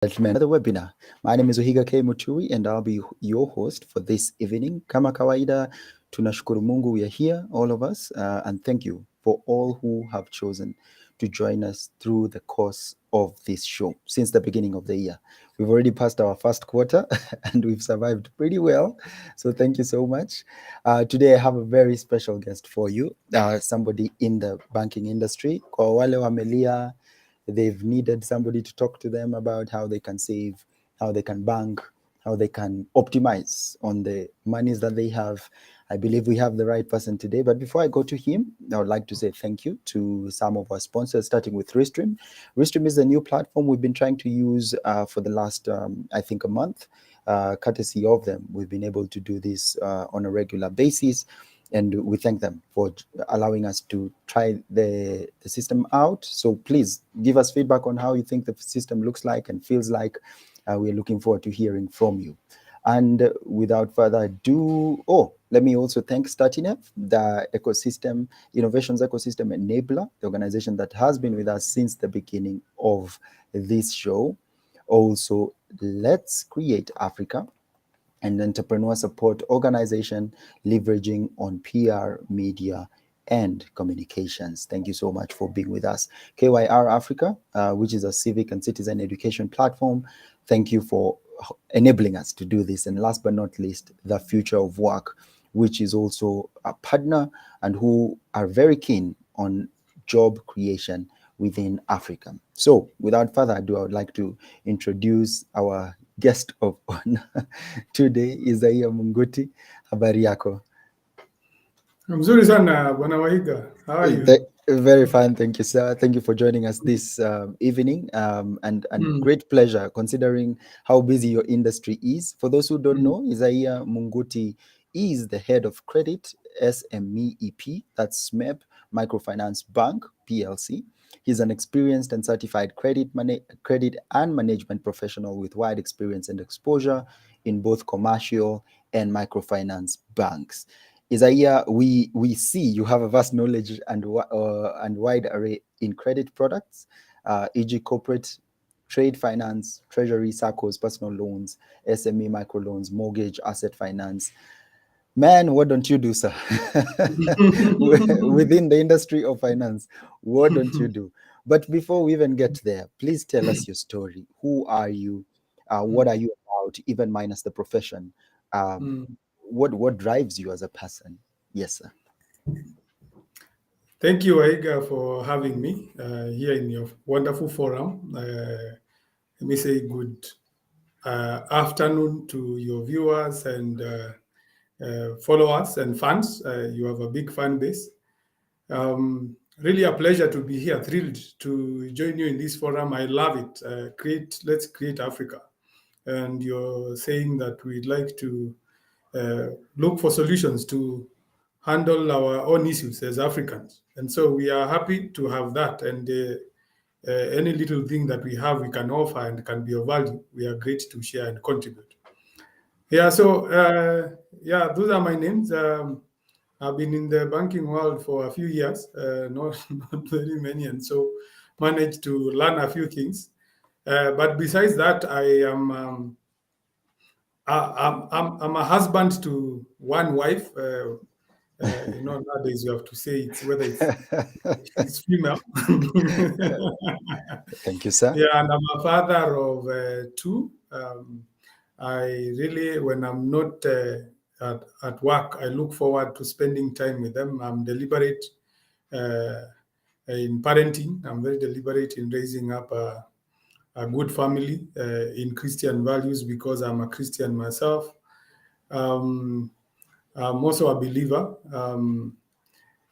Another webinar. My name is Ohiga K. Muturi and I'll be your host for this evening. Kama kawaida, tunashukuru Mungu we are here, all of us, and thank you for all who have chosen to join us through the course of this show since the beginning of the year. We've already passed our first quarter and we've survived pretty well. So thank you so much. Today I have a very special guest for you, somebody in the banking industry. Kwa wale wamelia, they've needed somebody to talk to them about how they can save, how they can bank, how they can optimize on the monies that they have. I believe we have the right person today. But before I go to him, I would like to say thank you to some of our sponsors, starting with Restream. Restream is a new platform we've been trying to use for the last, I think, a month. Courtesy of them, we've been able to do this on a regular basis. And we thank them for allowing us to try the system out. So please give us feedback on how you think the system looks like and feels like. We're looking forward to hearing from you. And without further ado, let me also thank Startinev, the ecosystem, innovations ecosystem enabler, the organization that has been with us since the beginning of this show. Also, Let's Create Africa, an entrepreneur support organization leveraging on PR, media, and communications. Thank you so much for being with us. KYR Africa, which is a civic and citizen education platform. Thank you for enabling us to do this. And last but not least, the Future of Work, which is also a partner and who are very keen on job creation within Africa. So without further ado, I would like to introduce our guest of honor today, Isaiah Munguti. Habari yako? Mzuri sana Bwana Wahiga. How are you? Very fine, thank you, sir. Thank you for joining us this evening, and great pleasure considering how busy your industry is. For those who don't know, Isaiah Munguti is the head of credit, SMEP, that's SMEP Microfinance Bank, PLC. He's an experienced and certified credit and management professional with wide experience and exposure in both commercial and microfinance banks. Isaiah, we see you have a vast knowledge and wide array in credit products, e.g. corporate, trade finance, treasury, Saccos, personal loans, SME microloans, mortgage, asset finance. Man, what don't you do, sir? Within the industry of finance, what don't you do? But before we even get there, please tell us your story. Who are you? What are you about, even minus the profession? What drives you as a person? Yes, sir. Thank you, Wahiga, for having me here in your wonderful forum. Let me say good afternoon to your viewers and followers and fans. You have a big fan base. Really a pleasure to be here. Thrilled to join you in this forum. I love it. Let's create Africa. And you're saying that we'd like to look for solutions to handle our own issues as Africans. And so we are happy to have that. And any little thing that we have, we can offer and can be of value. We are great to share and contribute. Yeah, so, those are my names. I've been in the banking world for a few years, not very many, and so managed to learn a few things. But besides that, I'm a husband to one wife. Nowadays you have to say whether it's female. Thank you, sir. Yeah, and I'm a father of two. I really, when I'm not at work, I look forward to spending time with them. I'm deliberate in parenting. I'm very deliberate in raising up a good family in Christian values because I'm a Christian myself. I'm also a believer.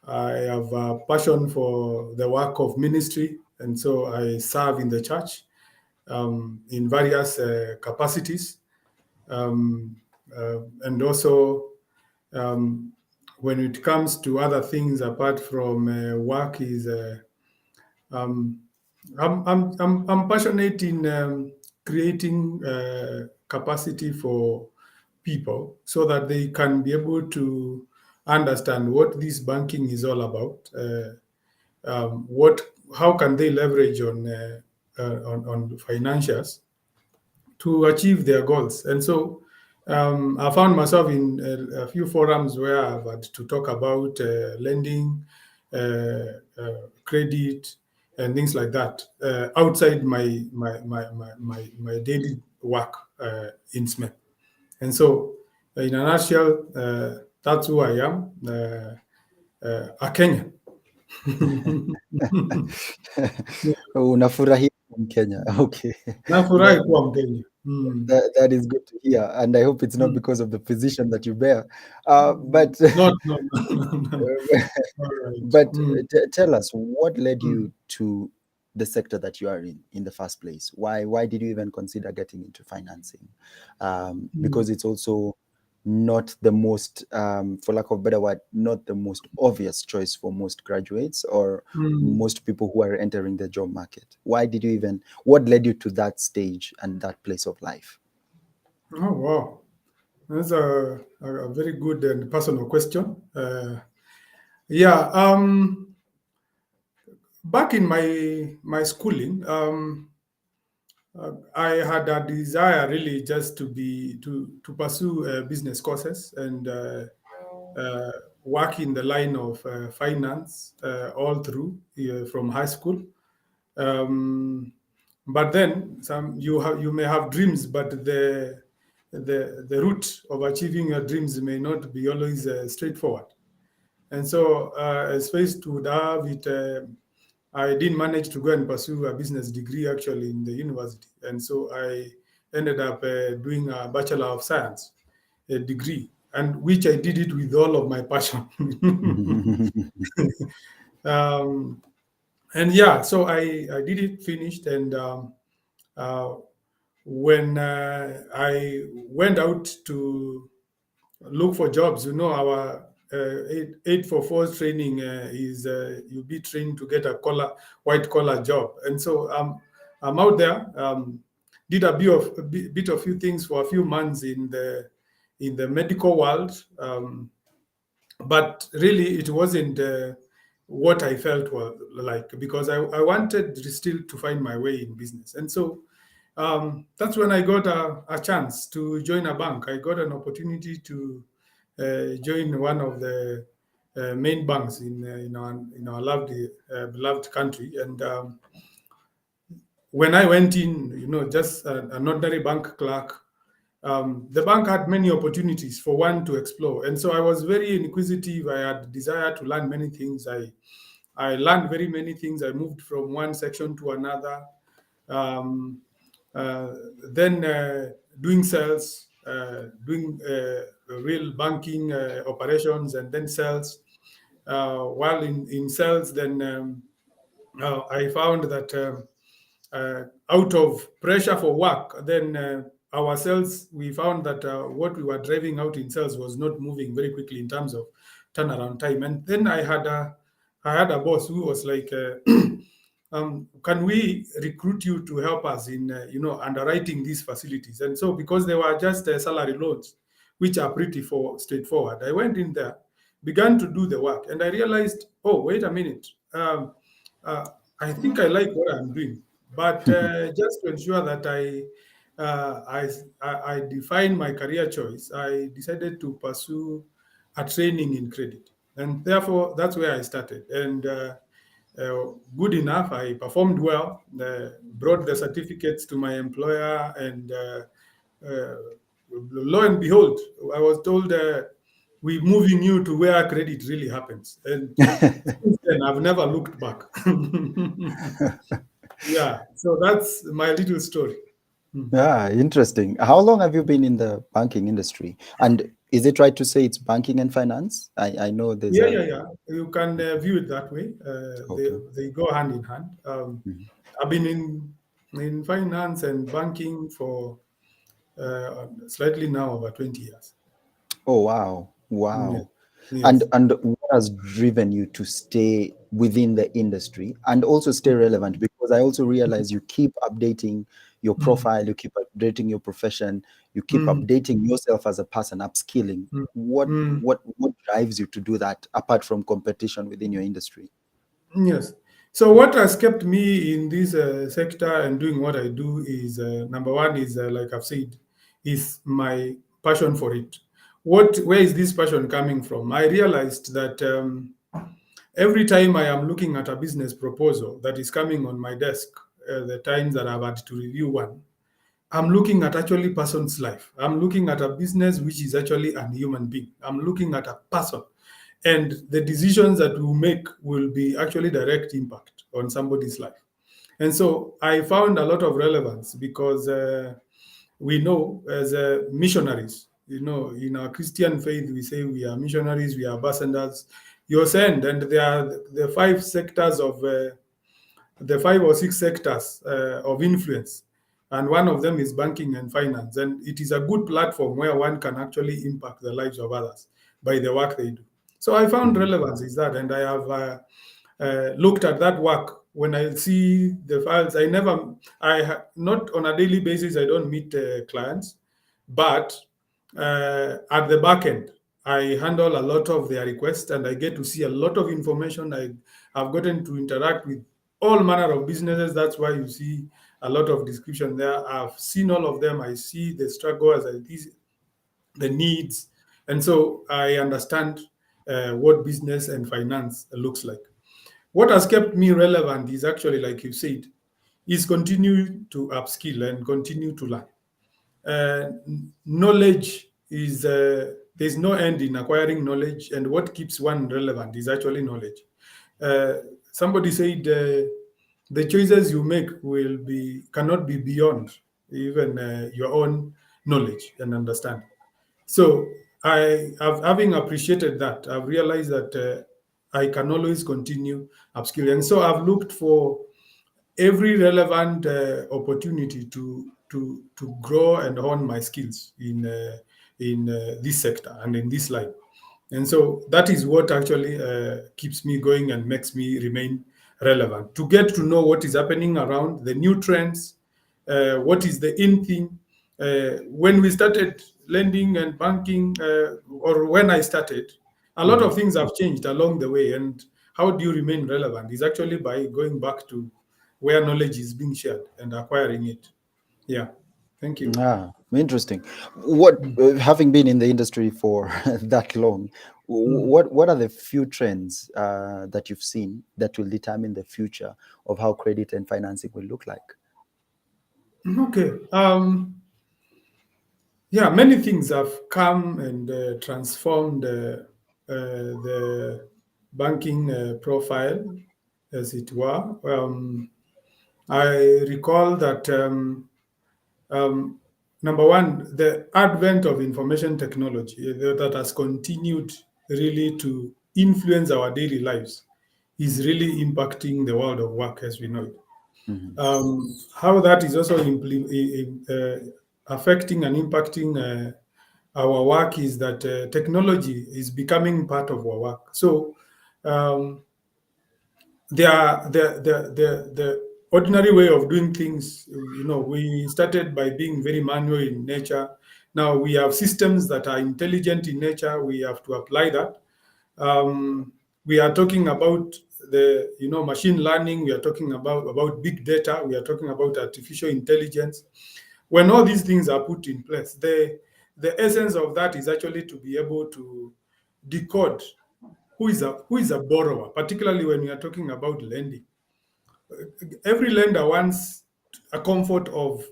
I have a passion for the work of ministry, and so I serve in the church in various capacities. And also, when it comes to other things apart from work, I'm passionate in creating capacity for people so that they can be able to understand what this banking is all about. How can they leverage on financials to achieve their goals. And so I found myself in a few forums where I've had to talk about lending, credit, and things like that outside my daily work in SMEP. And so, in a nutshell, that's who I am, a Kenyan. Unafurahia kuwa Mkenya. Okay. Nafurahi That, kuwa Mkenya. Mm. that is good to hear, and I hope it's not Mm. because of the position that you bear. But Not, no, no, no, no. All right. but Mm. tell us, what led Mm. you to the sector that you are in the first place? Why did you even consider getting into financing? Mm. Because it's also not the most, for lack of a better word, not the most obvious choice for most graduates or Mm. most people who are entering the job market. Why did you even, what led you to that stage and that place of life? Oh, wow. That's a very good and personal question. Yeah. Back in my schooling, I had a desire really just to pursue business courses and uh, work in the line of finance all through from high school. Um, but then you may have dreams, but the route of achieving your dreams may not be always straightforward. And so, as faced with have it, I didn't manage to go and pursue a business degree actually in the university. And so I ended up doing a Bachelor of Science, a degree, and which I did it with all of my passion. um, and yeah, so I did it, finished, and uh, when I went out to look for jobs. Our 844 training is you'll be trained to get a white collar job. And so I'm out there, did a bit of few things for a few months in the medical world, but really it wasn't what I felt was like, because I wanted still to find my way in business. And so that's when I got a chance to join a bank. I got an opportunity to join one of the main banks in our beloved country. And when I went in, just an ordinary bank clerk, the bank had many opportunities for one to explore. And so I was very inquisitive. I had desire to learn many things. I learned very many things. I moved from one section to another. Um, uh, then doing sales, doing real banking operations, and then sales. While in sales, then I found that out of pressure for work, then our sales, we found that what we were driving out in sales was not moving very quickly in terms of turnaround time. And then I had a boss who was like, can we recruit you to help us in underwriting these facilities? And so, because they were just salary loans, which are pretty straightforward, I went in there, began to do the work, and I realized, oh, wait a minute, uh, I think I like what I'm doing. But just to ensure that I define my career choice, I decided to pursue a training in credit, and therefore that's where I started. And good enough, I performed well, brought the certificates to my employer, and uh, lo and behold, I was told, we're moving you to where credit really happens. And since then, I've never looked back. Yeah, so that's my little story. Mm. Yeah, interesting. How long have you been in the banking industry? And is it right to say it's banking and finance? I know there's Yeah, a yeah, yeah. You can view it that way. okay. They go hand in hand. Mhm. I've been in finance and banking for slightly now over 20 years. Oh wow, Yeah. wow. And Yes. what has driven you to stay within the industry and also stay relevant? Because I also realize you keep updating your Mm, profile, you keep updating your profession, you keep mm, updating yourself as a person, upskilling. mm, What mm. what what drives you to do that apart from competition within your industry? Yes. So what has kept me in this sector and doing what I do is number one is like I've said, is my passion for it. Where is this passion coming from? I realized that every time I am looking at a business proposal that is coming on my desk, the times that I've had to review one, I'm looking at actually person's life. I'm looking at a business which is actually a human being. I'm looking at a person, and the decisions that we make will be actually direct impact on somebody's life. And so I found a lot of relevance because we know as missionaries, in our Christian faith, we say we are missionaries, we are ambassadors. You're sent, and there are the five sectors of the 5 or 6 sectors of influence, and one of them is banking and finance. And it is a good platform where one can actually impact the lives of others by the work they do. So I found Mhm. relevance is that, and I have looked at that work. When I see the files, not on a daily basis. I don't meet clients, but at the back end, I handle a lot of their requests, and I get to see a lot of information. I've gotten to interact with all manner of businesses. That's why you see a lot of description there. I've seen all of them. I see the struggles, the needs, and so I understand what business and finance looks like. What has kept me relevant is actually, like you said, is continue to upskill and continue to learn. Knowledge is there's no end in acquiring knowledge, and what keeps one relevant is actually knowledge. Uh, Somebody said the choices you make will be cannot be beyond even your own knowledge and understanding. So having appreciated that, I've realized that I can always continue upskilling. And so I've looked for every relevant opportunity to grow and hone my skills in this sector and in this line. And so that is what actually keeps me going and makes me remain relevant, to get to know what is happening around the new trends, what is the in thing. When we started lending and banking, or when I started, a lot Mhm. of things have changed along the way. And how do you remain relevant is actually by going back to where knowledge is being shared and acquiring it. Yeah. Thank you. Ah, interesting. What, Mm. having been in the industry for that long, Mm. what are the few trends that you've seen that will determine the future of how credit and financing will look like? Okay. Yeah, many things have come and transformed the banking profile, as it were. I recall that um, number one, the advent of information technology that has continued really to influence our daily lives is really impacting the world of work as we know it. Mhm. How that is also affecting and impacting our work is that technology is becoming part of our work. So um, the ordinary way of doing things, we started by being very manual in nature. Now we have systems that are intelligent in nature. We have to apply that. um, we are talking about the machine learning. We are talking about big data. We are talking about artificial intelligence. When all these things are put in place, the essence of that is actually to be able to decode who is a borrower, particularly when we are talking about lending. Every lender wants a comfort of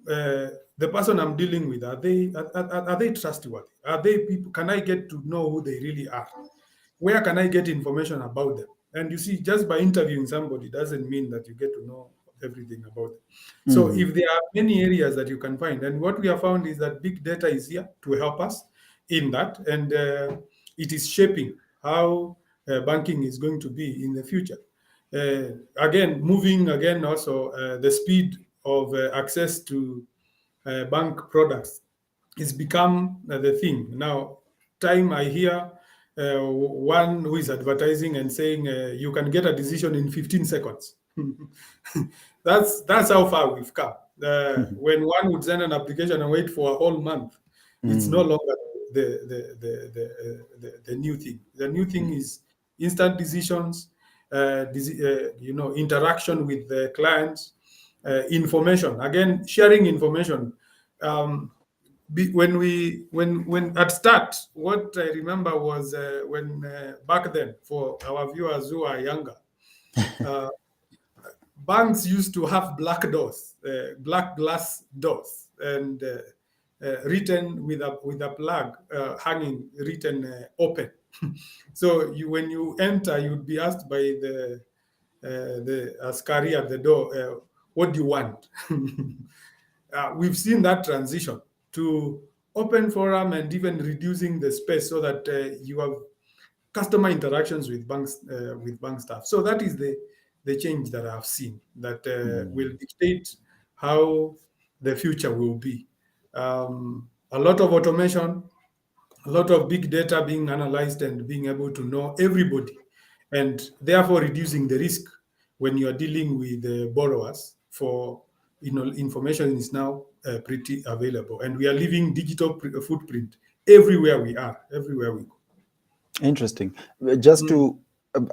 the person I'm dealing with. Are they trustworthy? Are they people? Can I get to know who they really are? Where can I get information about them? And you see, just by interviewing somebody doesn't mean that you get to know everything about them. So Mhm. if there are many areas that you can find, and what we have found is that big data is here to help us in that, and it is shaping how banking is going to be in the future. Again, moving again also the speed of access to bank products it's become the thing now. Time I hear one who is advertising and saying you can get a decision in 15 seconds. That's how far we've come. When one would send an application and wait for a whole month, it's no Mhm. longer the new thing. The new thing is instant decisions. interaction with the clients, information. Again, sharing information. When at start, what I remember was when back then, for our viewers who are younger, uh, banks used to have black doors, black glass doors, and written with a plug hanging, written open. So when you enter, you'd be asked by the askari at the door, what do you want? We've seen that transition to open forum and even reducing the space so that you have customer interactions with bank staff. So that is the change that I've seen that will dictate how the future will be. A lot of automation, a lot of big data being analyzed and being able to know everybody, and therefore reducing the risk when you are dealing with borrowers. For information is now pretty available, and we are leaving digital footprint everywhere we are, everywhere we go. Interesting. Just Mm, to,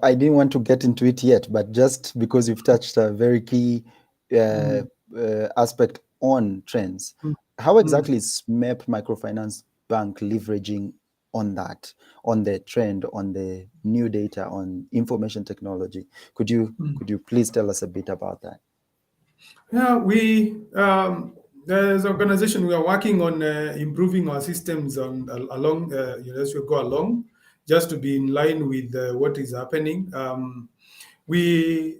I didn't want to get into it yet, but just because you've touched a very key uh, mm, aspect on trends, mm, how mm, exactly is SMEP Microfinance Bank leveraging on that, on the trend, on the new data, on information technology? Could you mm. could you please tell us a bit about that? Yeah, as an organization, we are working on improving our systems along as we go along, just to be in line with what is happening. We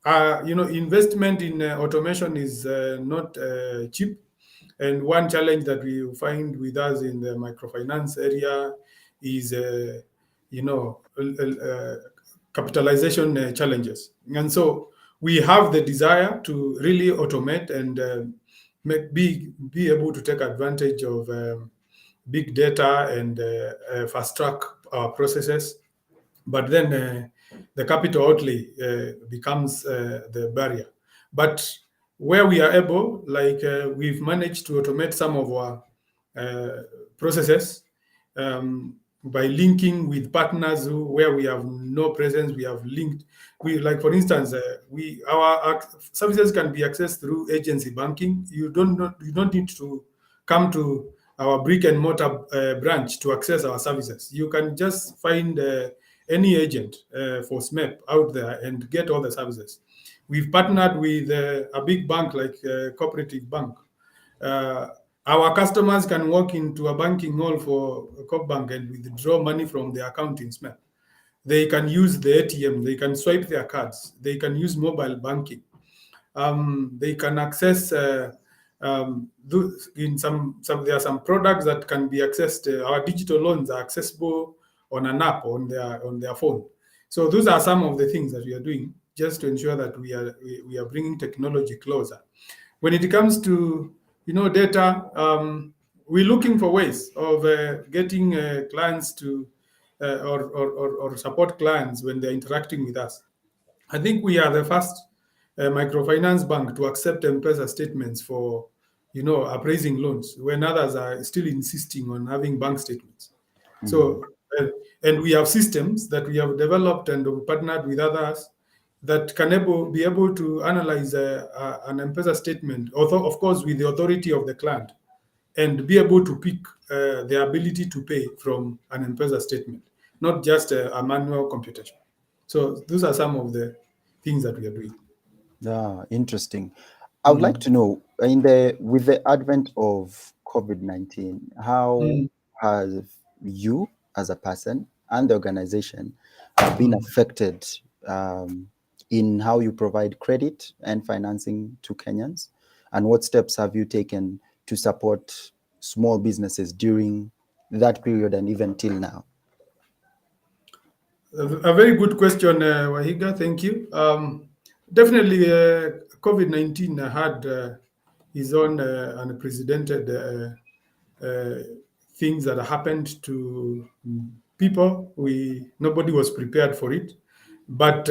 investment in automation is not cheap, and one challenge that we find with us in the microfinance area is capitalization challenges. And so we have the desire to really automate and be able to take advantage of big data and fast track our processes. But then the capital outlay becomes the barrier. But where we are able, like we've managed to automate some of our processes by linking with partners where we have no presence. We have linked. We, like for instance, our services can be accessed through agency banking. You don't need to come to our brick and mortar branch to access our services. You can just find any agent for SMEP out there and get all the services. We've partnered with a big bank like Cooperative Bank. Uh, our customers can walk into a banking hall for a Coop Bank and withdraw money from their account in SMEP. They can use the ATM, they can swipe their cards, they can use mobile banking. They can access in some there are some products that can be accessed. Our digital loans are accessible on an app on their phone. So those are some of the things that we are doing just to ensure that we are bringing technology closer. When it comes to data, we're looking for ways of getting clients to or support clients when they're interacting with us. I think we are the first microfinance bank to accept M-Pesa statements for, appraising loans when others are still insisting on having bank statements. Mm. So, and we have systems that we have developed and we partnered with others that can be able to analyze an M-Pesa statement, although of course with the authority of the client, and be able to pick the ability to pay from an M-Pesa statement, not just a manual computation. So those are some of the things that we are doing. Ah, interesting. I would like Mm. to know, in the with the advent of COVID-19, how Mm. have you as a person and the organization been Mm. affected in how you provide credit and financing to Kenyans? And what steps have you taken to support small businesses during that period and even till now? A very good question, Wahiga. Thank you. Definitely, COVID 19 had his own unprecedented uh, things that happened to people. Nobody was prepared for it, but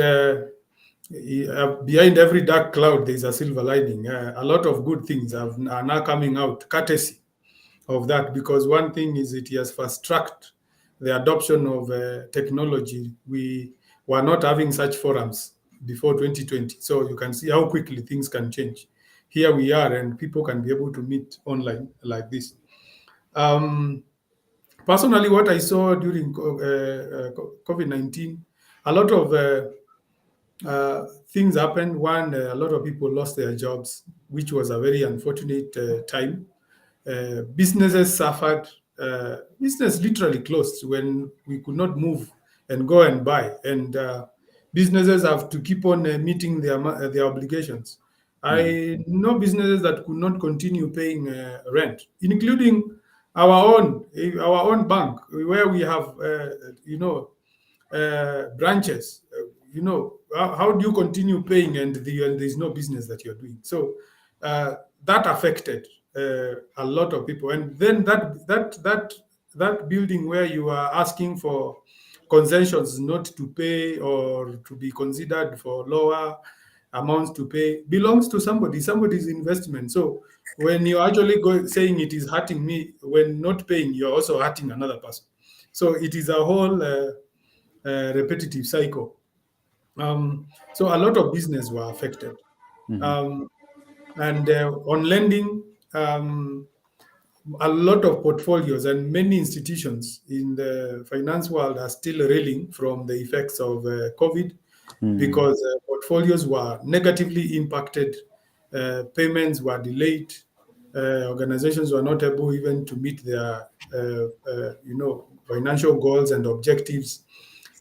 behind every dark cloud, there is a silver lining. A lot of good things are now coming out, courtesy of that, because one thing is it has fast tracked the adoption of technology. were not having such forums before 2020. So you can see how quickly things can change. Here we are, and people can be able to meet online like this. Um, Personally, what I saw during COVID-19, a lot of things happened. One, a lot of people lost their jobs, which was a very unfortunate time. Businesses suffered. Business literally closed when we could not move and go and buy. And businesses have to keep on meeting their obligations. I know businesses that could not continue paying rent, including our own bank, where we have branches. How do you continue paying and there's no business that you're doing? So that affected a lot of people. And then that building where you are asking for concessions not to pay or to be considered for lower amounts to pay belongs to somebody's investment. So when you're actually saying it is hurting me, when not paying, you're also hurting another person. So it is a whole repetitive cycle. So a lot of business were affected. Um, and on lending, a lot of portfolios and many institutions in the finance world are still reeling from the effects of COVID, because portfolios were negatively impacted, payments were delayed, organizations were not able even to meet their financial goals and objectives.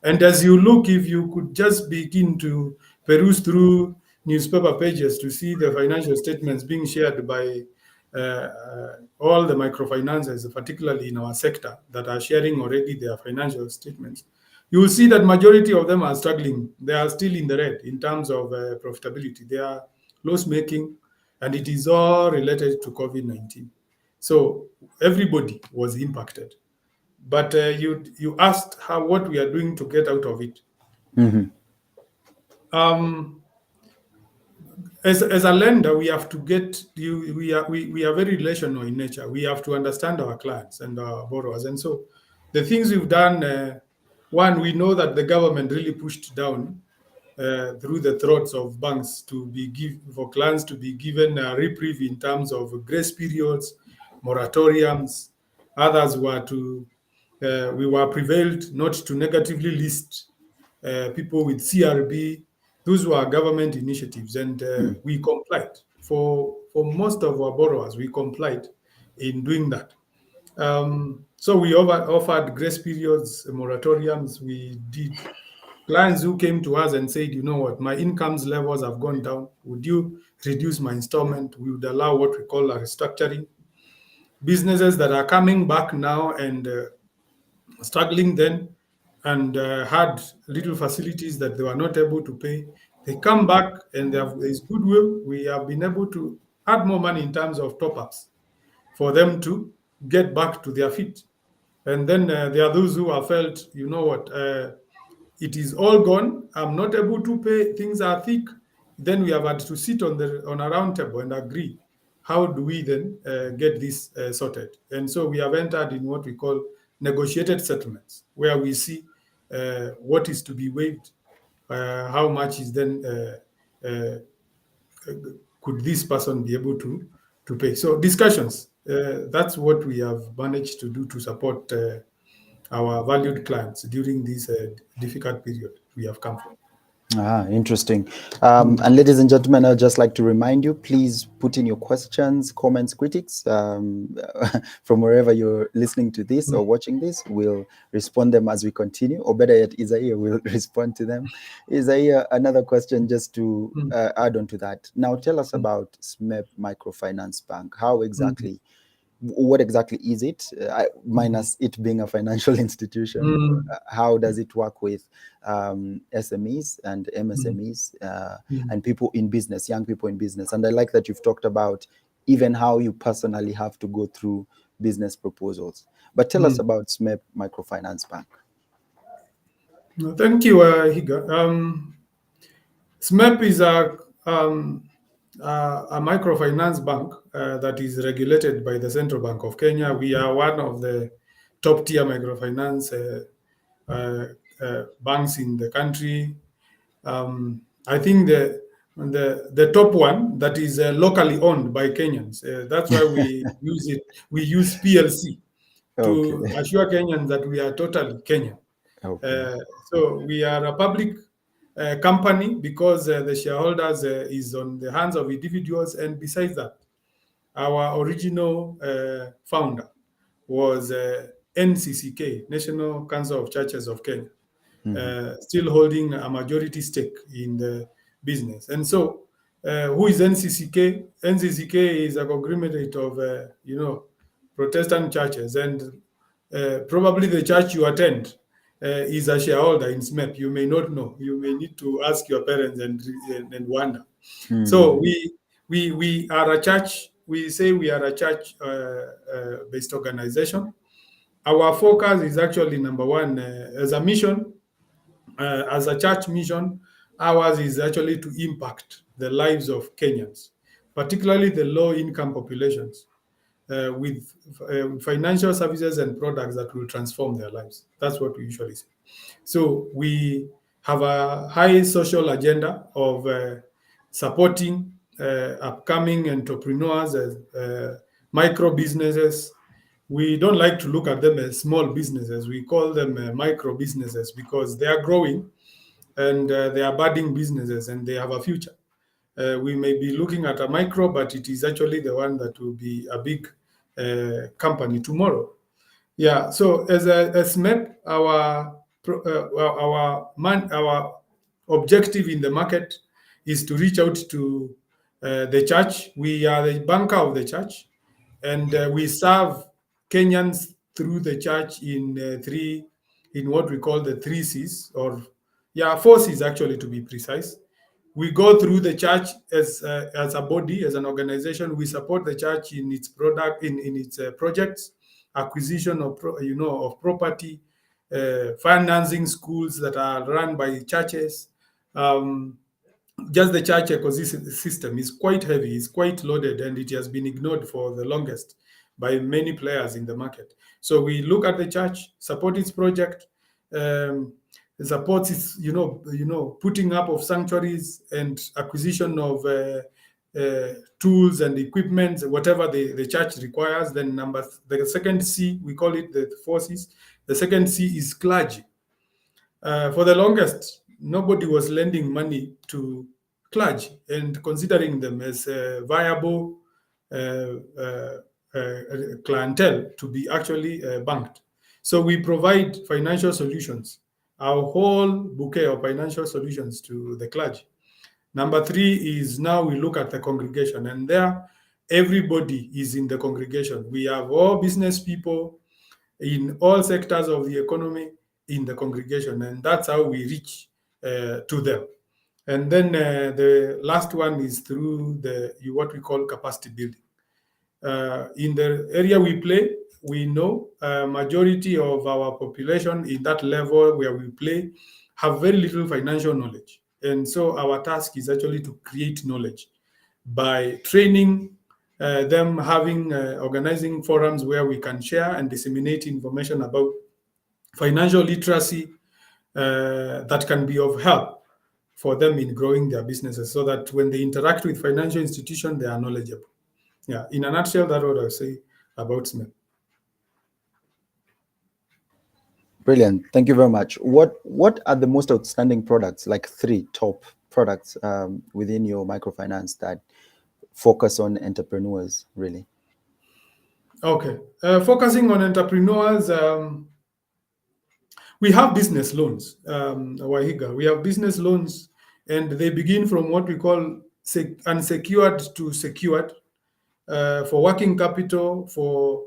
And as you look, if you could just begin to peruse through newspaper pages to see the financial statements being shared by all the microfinances, particularly in our sector, that are sharing already their financial statements, you will see that majority of them are struggling. They are still in the red in terms of profitability. They are loss making, and it is all related to COVID-19. So everybody was impacted. But you asked what we are doing to get out of it. Um, as a lender, we have to get you. We are very relational in nature. We have to understand our clients and our borrowers. And so, the things we've done. One, we know that the government really pushed down through the throats of banks for clients to be given a reprieve in terms of grace periods, moratoriums. Others were we were prevailed not to negatively list people with CRB. Those were government initiatives, and we complied. For most of our borrowers, we complied in doing that. So we offered grace periods, moratoriums. We did. Clients who came to us and said, you know what, my incomes levels have gone down. Would you reduce my installment? We would allow what we call a restructuring. Businesses that are coming back now and struggling then, and had little facilities that they were not able to pay, they come back and there is goodwill. We have been able to add more money in terms of top ups for them to get back to their feet. And then there are those who have felt, you know what, it is all gone. I'm not able to pay. Things are thick. Then we have had to sit on a round table and agree. How do we then get this sorted? And so we have entered in what we call negotiated settlements, where we see what is to be waived, how much is then could this person be able to pay. So discussions. That's what we have managed to do to support our valued clients during this difficult period we have come from. Interesting. And ladies and gentlemen, I'd just like to remind you, please put in your questions, comments, critics from wherever you're listening to this or watching this. We'll respond them as we continue, or better yet, Isaiah will respond to them. Isaiah, another question just to add on to that. Now, tell us about SMEP Microfinance Bank. How exactly what exactly is it, minus it being a financial institution? How does it work with SMEs and MSMEs and people in business, young people in business? And I like that you've talked about even how you personally have to go through business proposals. But tell us about SMEP Microfinance Bank. Thank you, Higa. SMEP is a microfinance bank that is regulated by the Central Bank of Kenya. We are one of the top tier microfinance banks in the country. I think the top one that is locally owned by Kenyans. That's why we use it. We use PLC Okay. to assure Kenyans that we are totally Kenyan. Okay. So we are a public company because the shareholders is on the hands of individuals, and besides that, our original founder was NCCK, National Council of Churches of Kenya, still holding a majority stake in the business. And so, who is NCCK? NCCK is a conglomerate of, Protestant churches, and probably the church you attend is a shareholder in SMEP. You may not know. You may need to ask your parents and wonder. So we are a church. We say we are a church based organization. Our focus is actually number one as a mission, as a church mission. Ours is actually to impact the lives of Kenyans, particularly the low-income populations, with financial services and products that will transform their lives. That's what we usually say. So we have a high social agenda of supporting upcoming entrepreneurs, micro businesses. We don't like to look at them as small businesses. We call them micro businesses because they are growing, and they are budding businesses, and they have a future. We may be looking at a micro, but it is actually the one that will be a big company tomorrow. Yeah. So as a SMEP, our objective in the market is to reach out to the church. We are the banker of the church, and we serve Kenyans through the church in what we call the three C's, or four C's actually, to be precise. We go through the church as a body, as an organization. We support the church in its product, in its projects, acquisition of of property, financing schools that are run by churches. Just the church ecosystem is quite heavy, is quite loaded, and it has been ignored for the longest by many players in the market. So we look at the church, support its project, supports its putting up of sanctuaries and acquisition of tools and equipment, whatever the church requires. Then the second C, we call it the forces. The second C is clergy. For the longest, nobody was lending money to clergy and considering them as a viable clientele to be actually banked. So we provide financial solutions, our whole bouquet of financial solutions to the clergy. Number three is now we look at the congregation, and there everybody is in the congregation. We have all business people in all sectors of the economy in the congregation, and that's how we reach to them. And then the last one is through what we call capacity building. In the area we play, we know majority of our population in that level where we play have very little financial knowledge. And so our task is actually to create knowledge by training them, having organizing forums where we can share and disseminate information about financial literacy that can be of help for them in growing their businesses, so that when they interact with financial institutions, they are knowledgeable. Yeah, in a nutshell, that's what I would say about SMEP. Brilliant. Thank you very much. What are the most outstanding products, like 3 top products within your microfinance that focus on entrepreneurs, really? Okay. Focusing on entrepreneurs, we have business loans, Wahiga. We have business loans, and they begin from what we call unsecured to secured, for working capital, for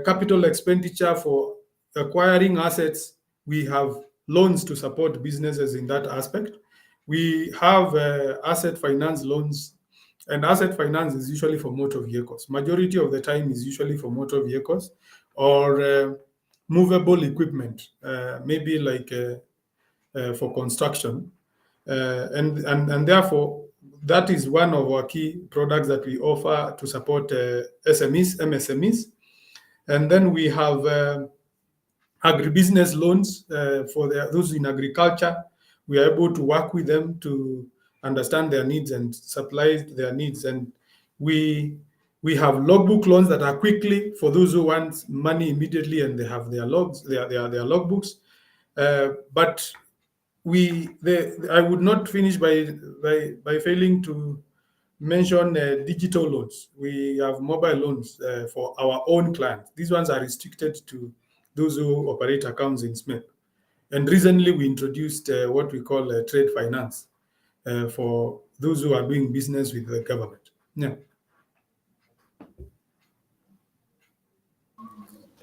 capital expenditure, for acquiring assets. We have loans to support businesses in that aspect. We have asset finance loans, and asset finance is usually for motor vehicles. Majority of the time is usually for motor vehicles or movable equipment, maybe like for construction. And therefore, that is one of our key products that we offer to support SMEs, MSMEs. And then we have agribusiness loans for those in agriculture. We are able to work with them to understand their needs and supply their needs. And we we have logbook loans that are quickly for those who want money immediately and they have their logs, their logbooks. But I would not finish by failing to mention digital loans. We have mobile loans for our own clients. These ones are restricted to those who operate accounts in SMEP. And recently we introduced what we call trade finance for those who are doing business with the government. Yeah.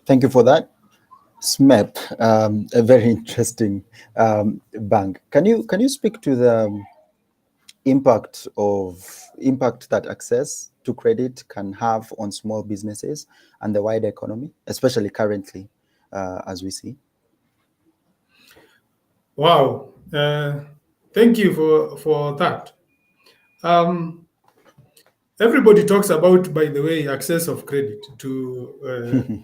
Thank you for that. SMEP, a very interesting bank. Can you speak to the impact that access to credit can have on small businesses and the wider economy, especially currently, as we see? Wow. Thank you for that. Um, Everybody talks about, by the way, access of credit to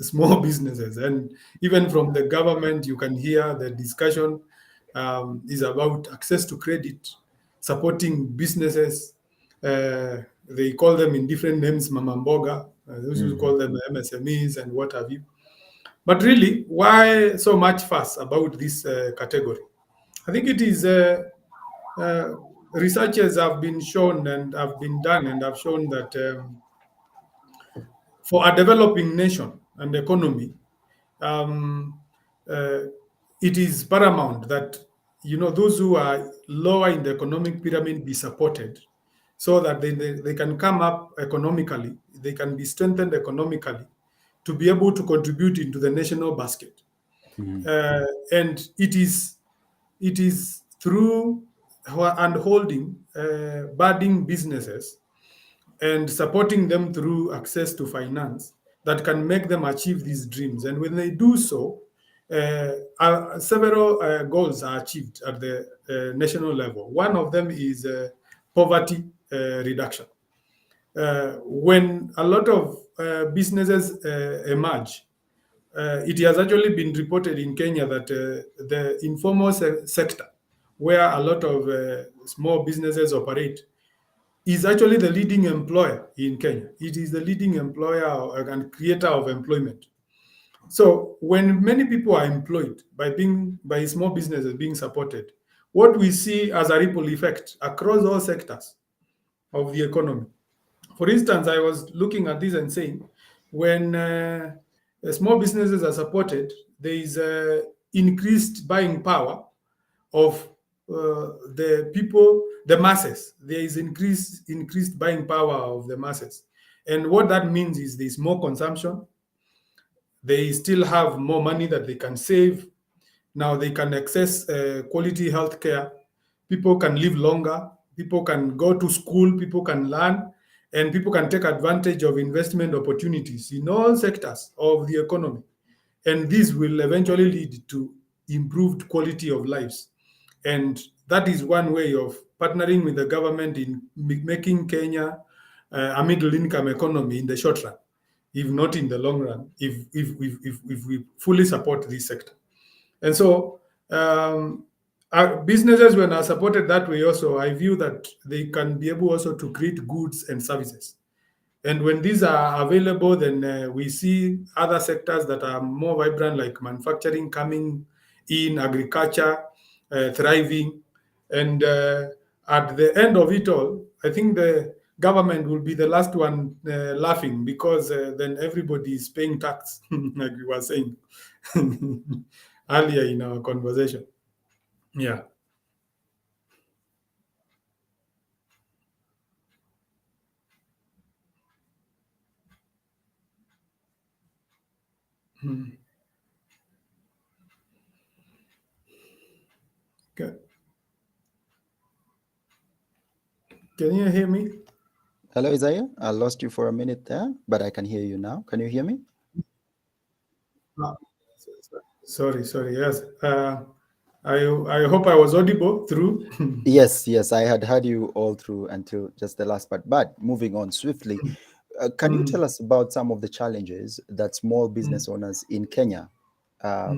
small businesses, and even from the government, you can hear the discussion is about access to credit, supporting businesses. They call them in different names, Mama Mboga. Those who call them MSMEs and what have you. But really, why so much fuss about this category? I think it is uh, researchers have been shown and have been done and have shown that for a developing nation and economy, um, uh, it is paramount that those who are lower in the economic pyramid be supported so that they can come up economically, they can be strengthened economically to be able to contribute into the national basket. And it is through and holding budding businesses and supporting them through access to finance that can make them achieve these dreams. And when they do so, several goals are achieved at the national level. One of them is poverty reduction. When a lot of businesses emerge, it has actually been reported in Kenya that the informal sector, where a lot of small businesses operate, is actually the leading employer in Kenya. It is the leading employer and creator of employment. So when many people are employed by small businesses being supported, what we see as a ripple effect across all sectors of the economy. For instance, I was looking at this and saying, when small businesses are supported, there is increased buying power of the people, the masses. There is increased buying power of the masses. And what that means is there's more consumption. They still have more money that they can save. Now they can access quality health care. People can live longer. People can go to school. People can learn. And people can take advantage of investment opportunities in all sectors of the economy. And this will eventually lead to improved quality of lives. And that is one way of partnering with the government in making Kenya a middle income economy in the short run, if not in the long run, if we fully support this sector. And so our businesses, when are supported that way also, I view that they can be able also to create goods and services. And when these are available, then we see other sectors that are more vibrant, like manufacturing coming in, agriculture thriving. And at the end of it all, I think the government will be the last one laughing, because then everybody is paying tax, like we were saying earlier in our conversation. Yeah. Hmm. Okay. Can you hear me? Hello, Isaiah. I lost you for a minute there, but I can hear you now. Can you hear me? Ah, sorry. Yes. I hope I was audible through. Yes, I had heard you all through until just the last part. But moving on swiftly, can you tell Mm, us about some of the challenges that small mm. business owners in Kenya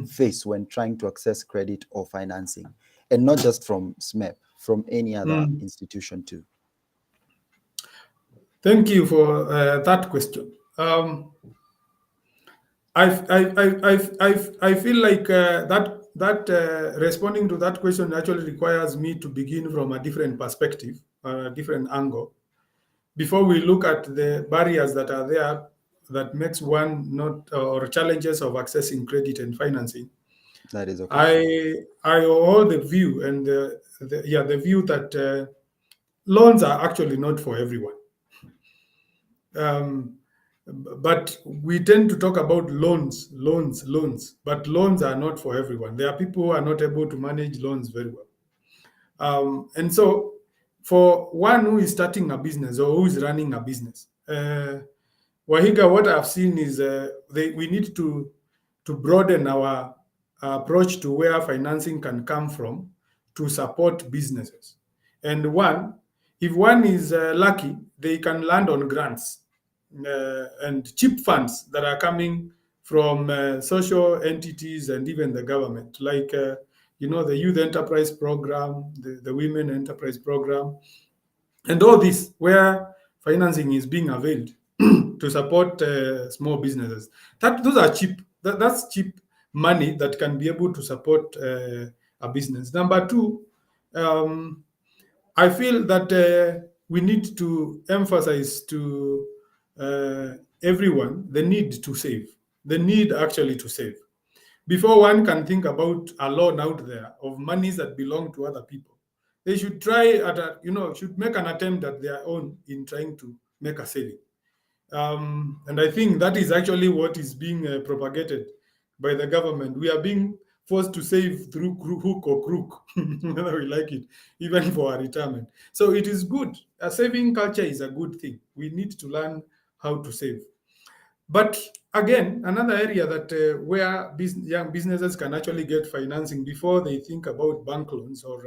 face when trying to access credit or financing, and not just from SMEP, from any other institution too? Thank you for that question. I feel like that responding to that question actually requires me to begin from a different perspective, a different angle, before we look at the barriers that are there that makes one not or challenges of accessing credit and financing. That is okay. I hold the view and the view that loans are actually not for everyone. Um, but we tend to talk about loans, but loans are not for everyone. There are people who are not able to manage loans very well. And so, for one who is starting a business or who is running a business, Wahiga, what I've seen is we need to broaden our approach to where financing can come from to support businesses. And if one is lucky, they can land on grants and cheap funds that are coming from social entities and even the government, like the Youth Enterprise Program, the Women Enterprise Program, and all this where financing is being availed to support small businesses. Those are cheap. That's cheap money that can be able to support a business. Number two, I feel that we need to emphasize to everyone the need to save, the need actually to save. Before one can think about a loan out there of monies that belong to other people, they should should make an attempt at their own in trying to make a saving. And I think that is actually what is being propagated by the government. We are being forced to save through hook or crook, whether we like it, even for our retirement. So it is good. A saving culture is a good thing. We need to learn how to save. But again, another area that where young businesses can actually get financing before they think about bank loans or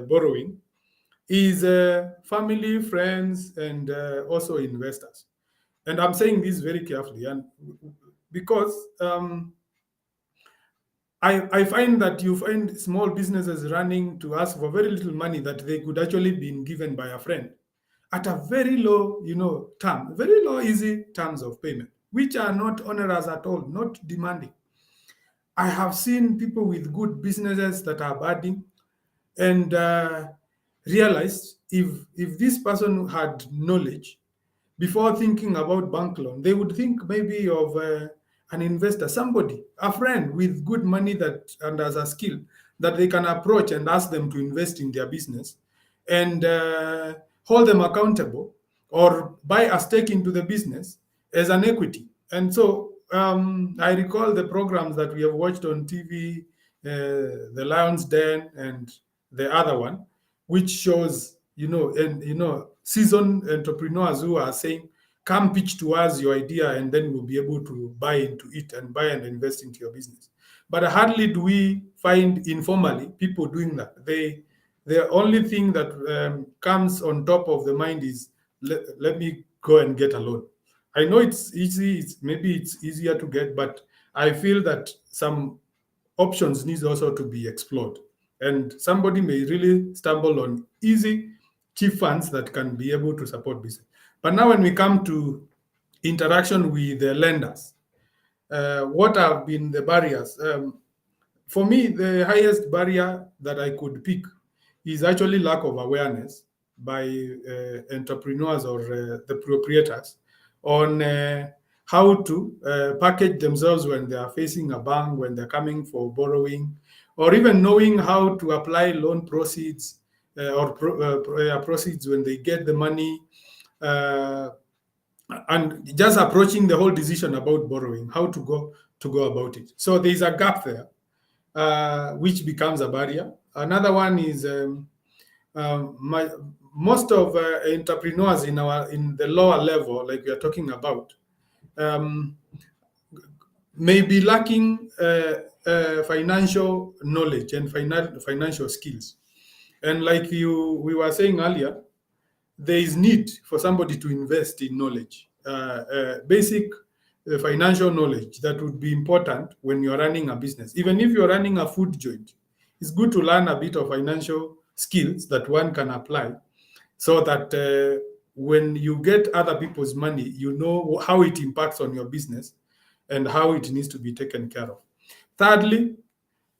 borrowing is family, friends, and also investors. And I'm saying this very carefully, and because I find that you find small businesses running to ask for very little money that they could actually been given by a friend at a very low, very low, easy terms of payment, which are not onerous at all, not demanding. I have seen people with good businesses that are budding and realized if this person had knowledge before thinking about bank loan, they would think maybe of an investor, somebody, a friend with good money that and as a skill that they can approach and ask them to invest in their business and hold them accountable or buy a stake into the business as an equity. And so I recall the programs that we have watched on TV, The Lion's Den and the other one, which shows, seasoned entrepreneurs who are saying, come pitch to us your idea and then we'll be able to buy into it and buy and invest into your business. But hardly do we find informally people doing that. The only thing that comes on top of the mind is let me go and get a loan. I know it's easy, maybe it's easier to get, but I feel that some options need also to be explored. And somebody may really stumble on easy, cheap funds that can be able to support business. But now, when we come to interaction with the lenders, what have been the barriers? For me, the highest barrier that I could pick is actually lack of awareness by entrepreneurs or the proprietors on how to package themselves when they are facing a bank, when they're coming for borrowing, or even knowing how to apply loan proceeds proceeds when they get the money, uh, and just approaching the whole decision about borrowing, how to go about it. So there is a gap there, which becomes a barrier. Another one is most of entrepreneurs in the lower level, like we are talking about, um, may be lacking financial knowledge and financial skills. And like we were saying earlier, there is need for somebody to invest in knowledge, basic financial knowledge that would be important when you're running a business. Even if you're running a food joint, it's good to learn a bit of financial skills that one can apply so that when you get other people's money, you know how it impacts on your business and how it needs to be taken care of. Thirdly,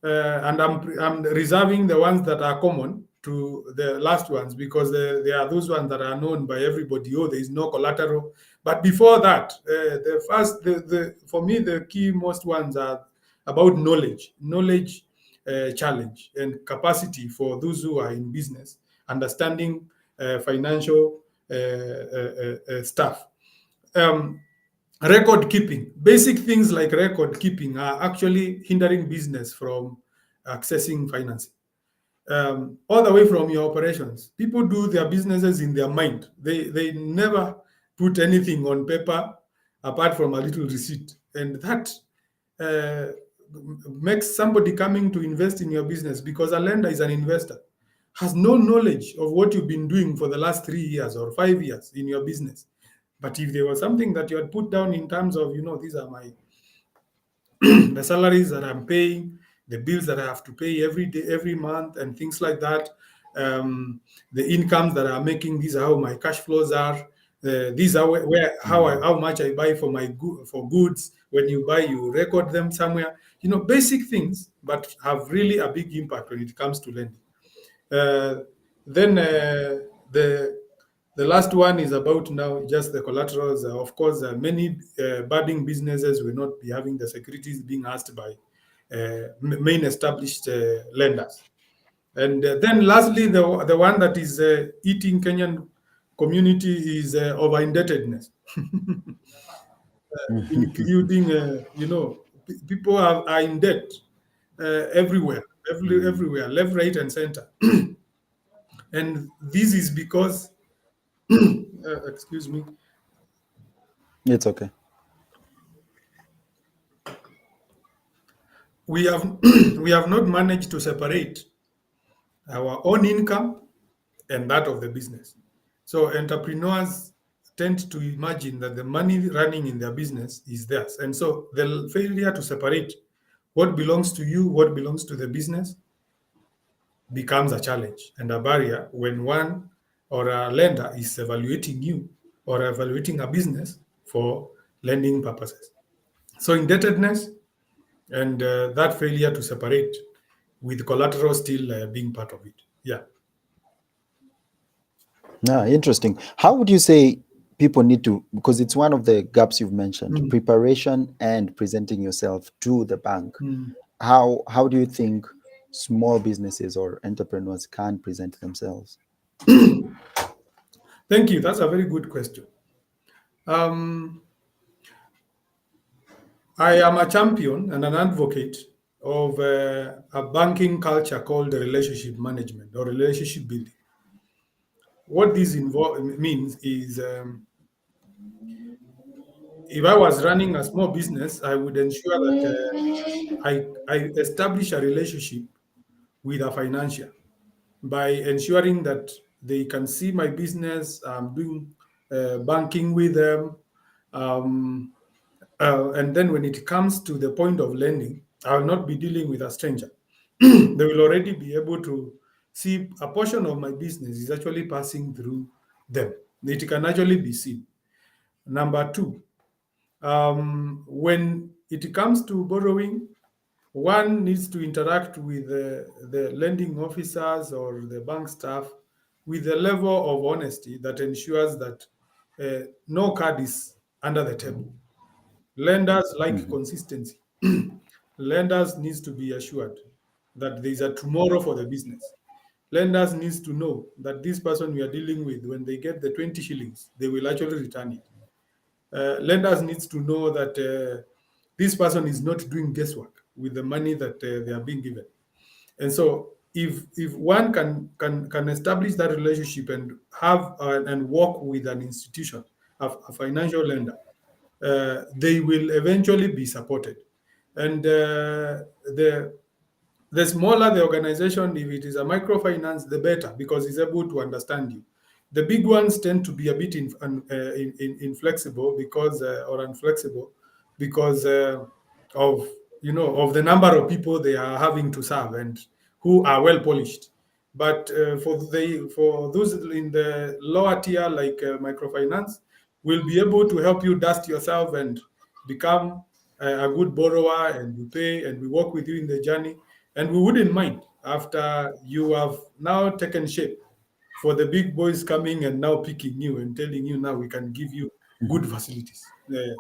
and I'm reserving the ones that are common to the last ones because they are those ones that are known by everybody. Oh, there is no collateral. But before that, for me, the key most ones are about knowledge challenge and capacity for those who are in business, understanding financial stuff. Um, Record keeping, basic things like record keeping are actually hindering business from accessing financing. All the way from your operations, people do their businesses in their mind. They never put anything on paper apart from a little receipt, and that uh, makes somebody coming to invest in your business, because a lender is an investor, has no knowledge of what you've been doing for the last 3 years or 5 years in your business. But if there was something that you had put down in terms of, these are my the salaries that I'm paying, the bills that I have to pay every day, every month, and things like that, the incomes that I'm making, these are how my cash flows are. These are how much I buy for for goods. When you buy, you record them somewhere. Basic things, but have really a big impact when it comes to lending. Uh, then the last one is about now just the collaterals. Of course, many budding businesses will not be having the securities being asked by main established lenders. And then lastly, the one that is eating Kenyan community is over indebtedness, including, people are in debt everywhere, everywhere, left, right, and center. And this is because, excuse me, It's okay. we have we have not managed to separate our own income and that of the business. So entrepreneurs tend to imagine that the money running in their business is theirs. And so the failure to separate what belongs to you, what belongs to the business, becomes a challenge and a barrier when one or a lender is evaluating you or evaluating a business for lending purposes. So indebtedness and that failure to separate, with collateral still being part of it. Yeah. Interesting. How would you say people need to, because it's one of the gaps you've mentioned, Mm. preparation and presenting yourself to the bank. Mm. How do you think small businesses or entrepreneurs can present themselves? Thank you. That's a very good question. Um, I am a champion and an advocate of a banking culture called relationship management or relationship building. What this means is, if I was running a small business, I would ensure that I establish a relationship with a financier by ensuring that they can see my business. I'm doing banking with them. Um, and then when it comes to the point of lending, I will not be dealing with a stranger. They will already be able to see a portion of my business is actually passing through them. It can actually be seen. Number two, when it comes to borrowing, one needs to interact with the lending officers or the bank staff with a level of honesty that ensures that no card is under the table. Lenders like Mhm. consistency. Lenders needs to be assured that there is a tomorrow for the business. Lenders needs to know that this person we are dealing with, when they get the 20 shillings, they will actually return it. Lenders needs to know that this person is not doing guesswork with the money that they are being given. And so, if one can establish that relationship and have and work with an institution, a financial lender, they will eventually be supported. And the smaller the organization, if it is a microfinance, the better, because it's able to understand you. The big ones tend to be a bit inflexible because or unflexible, because of of the number of people they are having to serve and who are well polished. But for those in the lower tier like microfinance, will be able to help you dust yourself and become a good borrower, and we pay and we work with you in the journey, and we wouldn't mind after you have now taken shape for the big boys coming and now picking you and telling you now we can give you good facilities.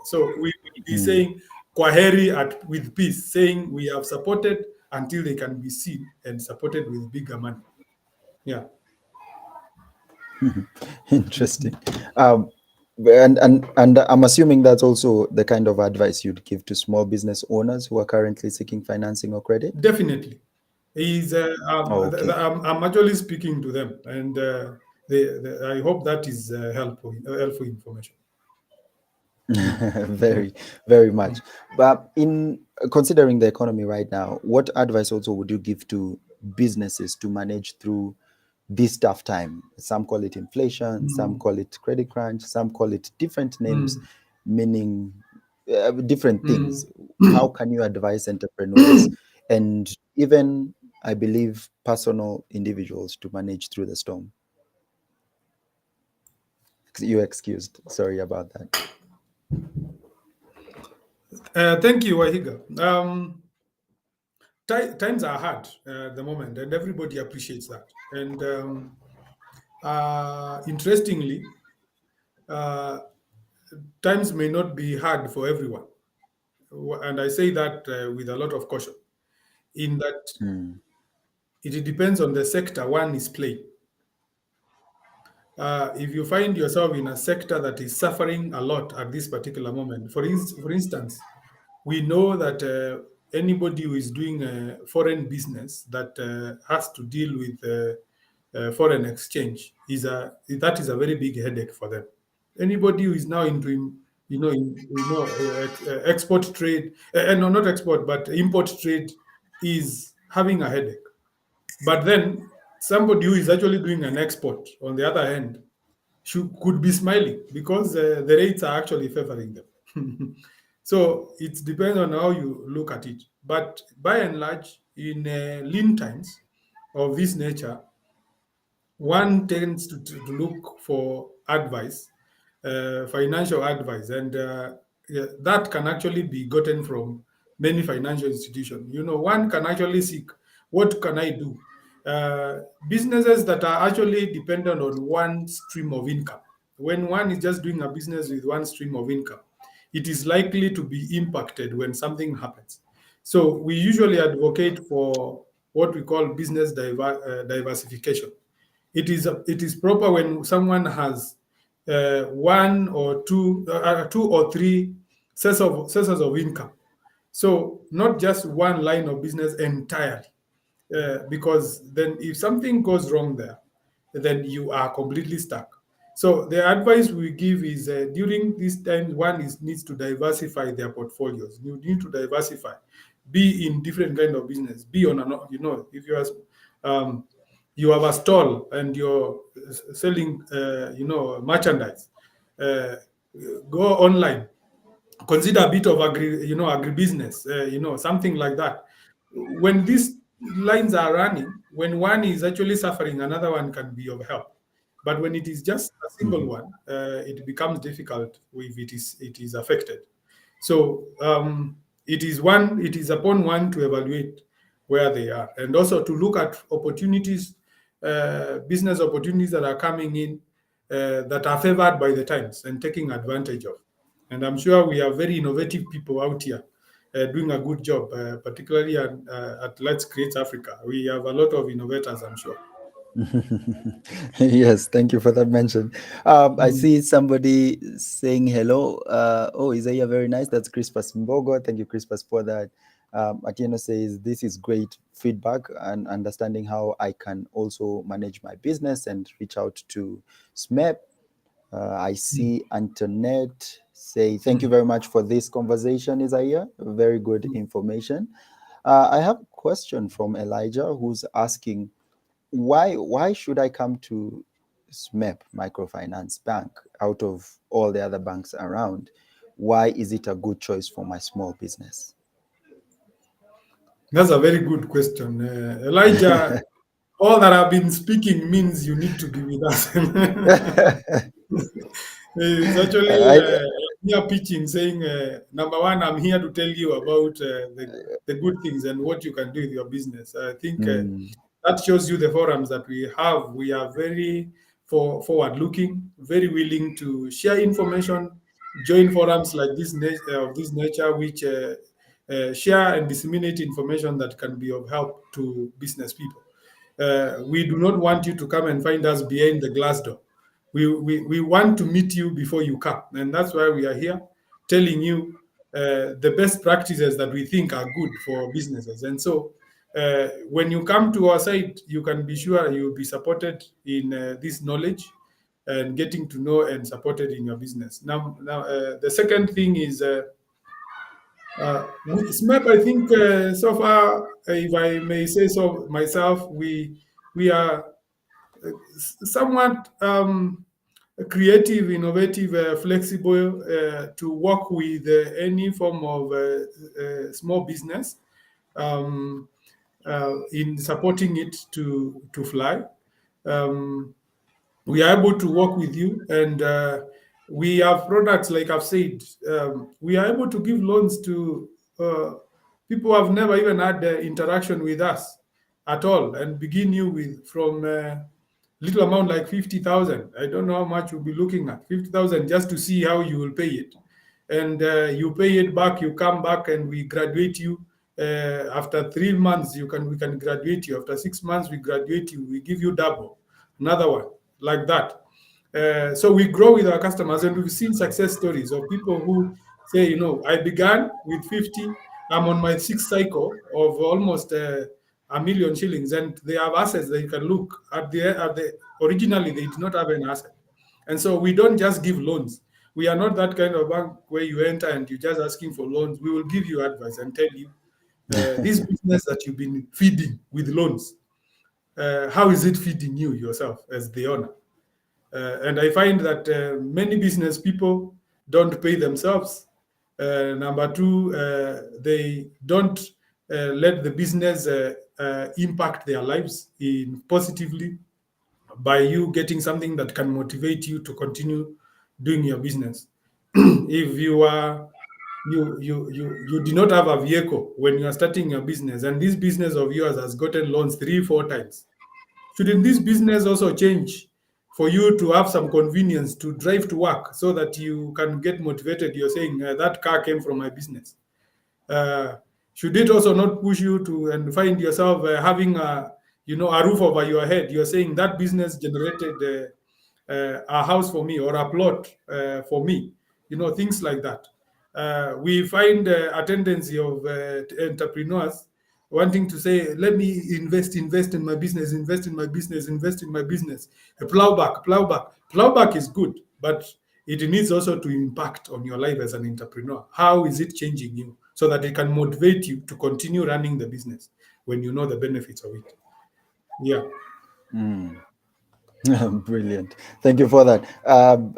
So we will be saying kwaheri with peace, saying we have supported until they can be seen and supported with bigger money. Yeah. Interesting. Um, and I'm assuming that's also the kind of advice you'd give to small business owners who are currently seeking financing or credit. Definitely. Is Oh, okay. I'm actually speaking to them, and I hope that is helpful information. Yeah. Very, very much. But in considering the economy right now, what advice also would you give to businesses to manage through this tough time? Some call it inflation, some Mm, call it credit crunch, some call it different names, mm, meaning different things. mm. How can you advise entrepreneurs and even, I believe, personal individuals to manage through the storm? You're excused. Sorry about that. Thank you, Wahiga. Times are hard at the moment, and everybody appreciates that. And interestingly, uh, times may not be hard for everyone. And I say that with a lot of caution, in that Hmm. it depends on the sector one is playing. If you find yourself in a sector that is suffering a lot at this particular moment, for instance, we know that anybody who is doing foreign business that has to deal with foreign exchange that is a very big headache for them. Anybody who is now into export trade, no, not export, but import trade, is having a headache. But then somebody who is actually doing an export, on the other hand, could be smiling because the rates are actually favoring them. So it depends on how you look at it. But by and large, in lean times of this nature, one tends to look for advice, financial advice, and yeah, that can actually be gotten from many financial institutions. One can actually seek, what can I do? Businesses that are actually dependent on one stream of income. When one is just doing a business with one stream of income, it is likely to be impacted when something happens. So we usually advocate for what we call business diversification. It is proper when someone has one or two or three sources of income. So not just one line of business entirely, because then if something goes wrong there, then you are completely stuck. So the advice we give is during this time, one needs to diversify their portfolios. You need to diversify, be in different kind of business, be on an, if um, you have a stall and you're selling, merchandise, uh, go online, consider a bit of agribusiness, something like that. When these lines are running, when one is actually suffering, another one can be of help. But when it is just a single Mhm. one, it becomes difficult if it is affected. So it is upon one to evaluate where they are, and also to look at opportunities, business opportunities that are coming in, that are favored by the times and taking advantage of. And I'm sure we are very innovative people out here doing a good job, particularly at Let's Create Africa. We have a lot of innovators, I'm sure. Yes, thank you for that mention. I Mm. see somebody saying hello. Oh, Isaiah, very nice. That's Crispus Mbogo. Thank you, Crispus, for that. Atieno says, this is great feedback and understanding how I can also manage my business and reach out to SMEP. I Mm. see Antoinette say, thank you Mm. very much for this conversation, Isaiah. Very good information. I have a question from Elijah who's asking, why should I come to SMEP Microfinance Bank out of all the other banks around? why is it a good choice for my small business? That's a very good question. Elijah, all that I've been speaking means you need to be with us. It's actually I, here pitching, saying, number one, I'm here to tell you about the good things and what you can do with your business. I think mm, that shows you the forums that we have. We are very forward looking, very willing to share information, join forums like of this nature, which share and disseminate information that can be of help to business people. We do not want you to come and find us behind the glass door. We want to meet you before you come. And that's why we are here telling you the best practices that we think are good for businesses. And so when you come to our site, you can be sure you'll be supported in this knowledge and getting to know and supported in your business. Now, the second thing is SMEP, I think so far, if I may say so myself, we are somewhat creative, innovative, flexible to work with any form of small business um, in supporting it to fly. Um, we are able to work with you, and we have products like I've said. We are able to give loans to people who have never even had interaction with us at all, and begin you with from little amount like 50,000. I don't know how much you'll be looking at 50,000 just to see how you will pay it, and you pay it back. You come back, and we graduate you. After 3 months, we can graduate you. After 6 months, we graduate you. We give you double, another one like that. So we grow with our customers, and we've seen success stories of people who say, I began with 50. I'm on my sixth cycle of almost 1 million shillings, and they have assets that you can look at. The originally they did not have an asset, and so we don't just give loans. We are not that kind of bank where you enter and you're just asking for loans. We will give you advice and tell you this business that you've been feeding with loans, how is it feeding you yourself as the owner? And I find that many business people don't pay themselves. Number two, they don't let the business impact their lives positively by you getting something that can motivate you to continue doing your business. If you do not have a vehicle when you are starting your business, and this business of yours has gotten loans 3 4 times, shouldn't this business also change for you to have some convenience to drive to work so that you can get motivated? You're saying that car came from my business. Uh, should it also not push you to and find yourself having a roof over your head? You're saying that business generated a house for me or a plot for me. Things like that. We find a tendency of entrepreneurs wanting to say, let me invest in my business, invest in my business, invest in my business. Plowback, plowback. Plowback is good, but it needs also to impact on your life as an entrepreneur. How is it changing you so that it can motivate you to continue running the business when you know the benefits of it? Yeah. brilliant. Thank you for that.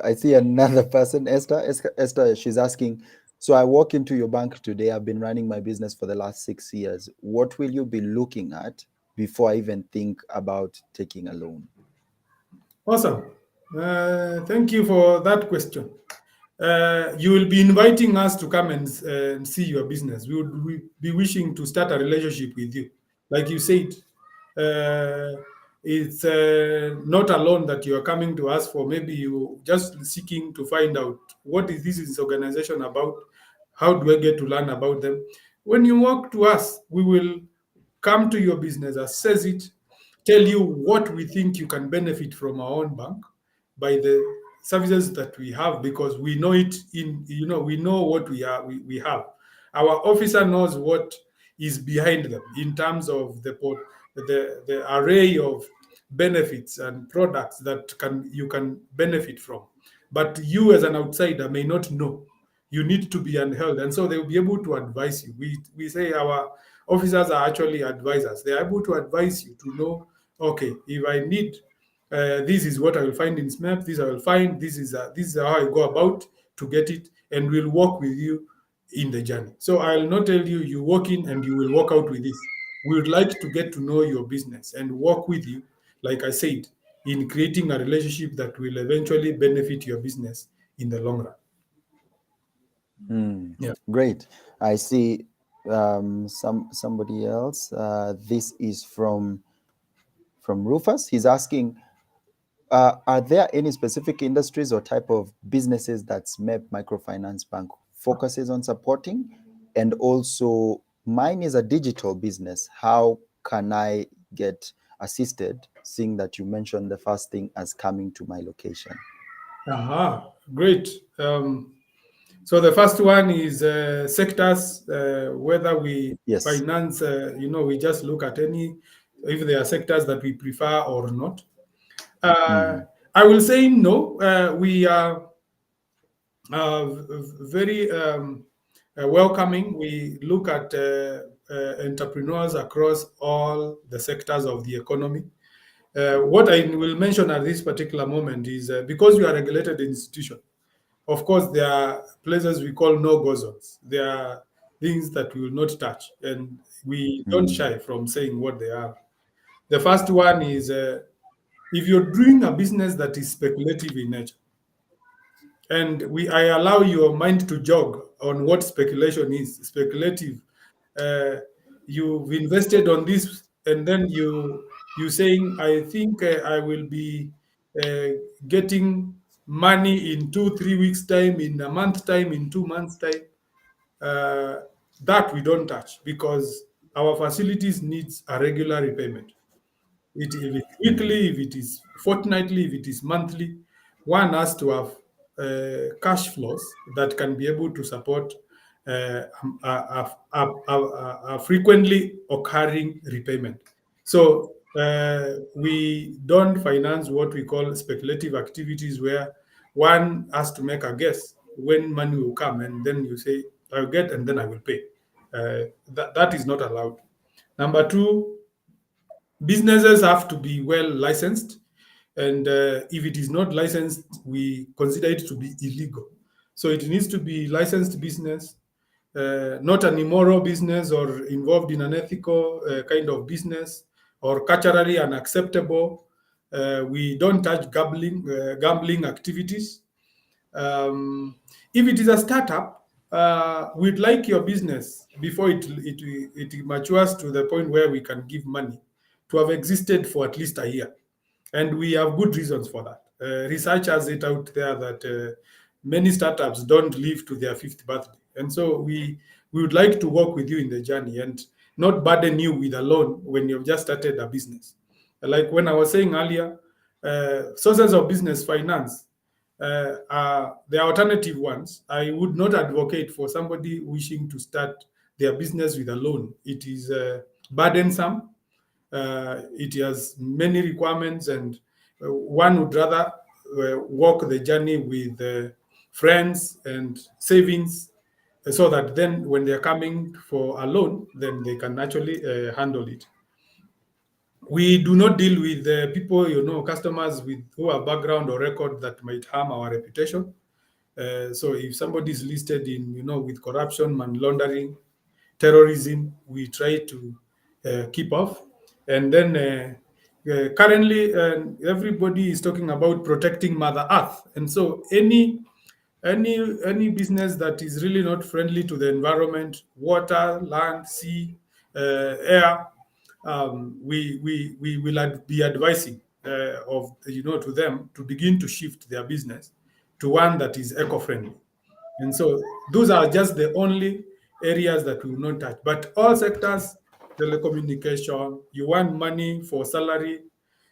I see another person, Esther. Esther, she's asking, so I walk into your bank today. I've been running my business for the last 6 years. What will you be looking at before I even think about taking a loan? Awesome. Thank you for that question. You will be inviting us to come and see your business. We be wishing to start a relationship with you. Like you said, it's not alone that you are coming to us for. Maybe you just seeking to find out what is this organization about. How do I get to learn about them? When you walk to us, we will come to your business, assess it, tell you what we think you can benefit from our own bank by the services that we have, because we know it we know what we have. Our officer knows what is behind them in terms of the array of benefits and products that you can benefit from, but you as an outsider may not know. You need to be unheld, and so they will be able to advise you. We say our officers are actually advisors. They are able to advise you to know, okay, if I need this is what I will find in SMEP. This I will find. This is how I go about to get it. and we'll walk with you in the journey. So I'll not tell you you walk in and you will walk out with this. We would like to get to know your business and work with you, like I said, in creating a relationship that will eventually benefit your business in the long run. Yeah. Great. I see somebody else. This is from Rufus. He's asking, are there any specific industries or type of businesses that SMEP Microfinance Bank focuses on supporting? And also, mine is a digital business. How can I get assisted, seeing that you mentioned the first thing as coming to my location? Aha, great. So the first one is sectors, whether we Yes. finance, we just look at any, if there are sectors that we prefer or not. Uh, I will say no. We are very welcoming. We look at entrepreneurs across all the sectors of the economy. What I will mention at this particular moment is because we are a regulated institution, of course, there are places we call no-go zones. There are things that we will not touch, and we don't shy from saying what they are. The first one is if you're doing a business that is speculative in nature, and I allow your mind to jog on what speculation is. Speculative, uh, you've invested on this, and then you saying, I think I will be uh, getting money in 2 3 weeks time, in a month time, in 2 months time. uh, that we don't touch, because our facilities needs a regular repayment. If it's weekly, if it is fortnightly, if it is monthly, one has to have cash flows that can be able to support a frequently occurring repayment. So we don't finance what we call speculative activities, where one has to make a guess when money will come, and then you say, I'll get and then I will pay. That is not allowed. Number two, businesses have to be well licensed, and if it is not licensed, we consider it to be illegal. So it needs to be licensed business, not an immoral business or involved in an ethical kind of business, or culturally unacceptable. We don't touch gambling activities. If it is a startup, we'd like your business, before it matures to the point where we can give money, to have existed for at least a year. And we have good reasons for that. Research has it out there that many startups don't live to their fifth birthday. And so we would like to work with you in the journey and not burden you with a loan when you've just started a business. Like when I was saying earlier, sources of business finance are the alternative ones. I would not advocate for somebody wishing to start their business with a loan. It is burdensome. It has many requirements, and one would rather walk the journey with friends and savings, so that then when they're coming for a loan, then they can actually handle it. We do not deal with people, customers with who have background or record that might harm our reputation. So if somebody is listed in, with corruption, money laundering, terrorism, we try to keep off. And then currently, everybody is talking about protecting Mother Earth, and so any business that is really not friendly to the environment, water, land, sea, air, we will be advising of to them to begin to shift their business to one that is eco-friendly. And so those are just the only areas that we will not touch. But all sectors, telecommunication, you want money for salary,